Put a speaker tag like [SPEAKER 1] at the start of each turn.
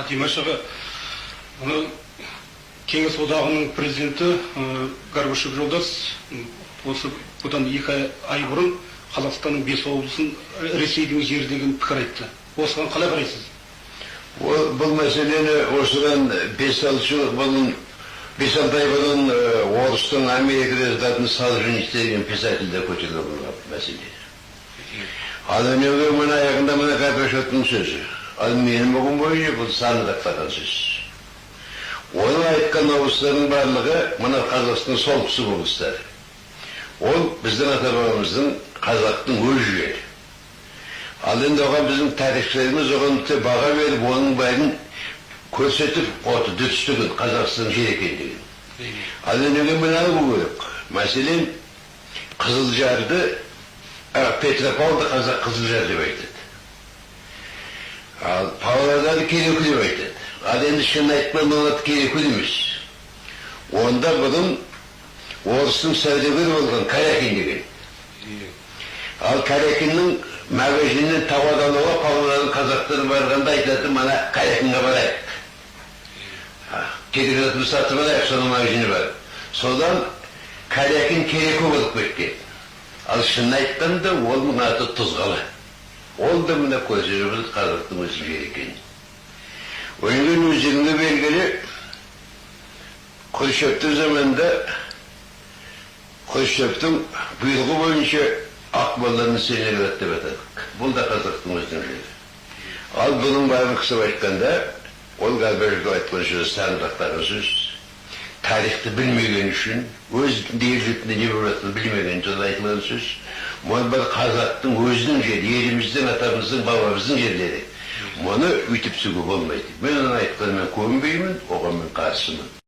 [SPEAKER 1] Димаш аға, Кеңес одағының президенті Горбачев жолдас осы бұдан 2 ай бұрын Қазақстанның 5 облысын Ресейдің жері деген пікір айтты. Осыған қалай қарайсыз?
[SPEAKER 2] Бұл мәселені осыдан 5-6 ай бұрын Орыстың Америкада жазатын Солженицын деген писательде көтерілген мәселе. Ал өнеге мына аяғында мына Горбачевтың сөзі. Ал менің бүгін бойынша бұл сандықтаған сөз. Оның айтқан ауыстардың барлығы мына Қазақстың солтүстік облыстары. Ол біздің ата-бабамыздың қазақтың өз жері. Ал енді оған біздің тарихшыларымыз оған баға беріп, оның бәрін көрсетіп отыр, дүрістігін Қазақстан жер екендігін. Ал енді мынаны бұл керек. Мәселен, Қызылжарды, Петропавлды қазақ Қызылжар деп айтады. Ал Павлодарды Кереку деп айтады. Ал енді шын айтпан оларды Кереку емес. Онда бұның орыстың сәудегері болған Карякин деген. Ал Карякиннің мәгазиннен тауар алуға Павлодардың қазақтары барғанда айтады, мана Карякинға барайық. Керекуді сатып алайық, соның мәгазині бар. Содан Карякин Кереку болып кеткен. Ал шын айтқанда ол мұның аты Тұзғалы. Ол да мына көшіріміз қазақтың өз жері екен. Өнген өзіңді белгілі Хрущевтің заманында Хрущевтің бұйрығы бойынша Ақмоланы Сенеград деп атадық. Бұл да қазақтың өзінің жері. Ал бұның бәрін қысып айтқанда, ол Горбачевтің айтқан сөз сандықтағы сөз. Тарихты білмеген үшін, өз ел жұртында не болып жатқанын білмеген жолы айтылған сөз. Бұл бір қазақтың өзінің жері, еліміздің, атамыздың, бабамыздың жерлері. Мұны үйтіп сүге болмайды. Мен оны айтқанымен көнбеймін, оған мен қарсымын.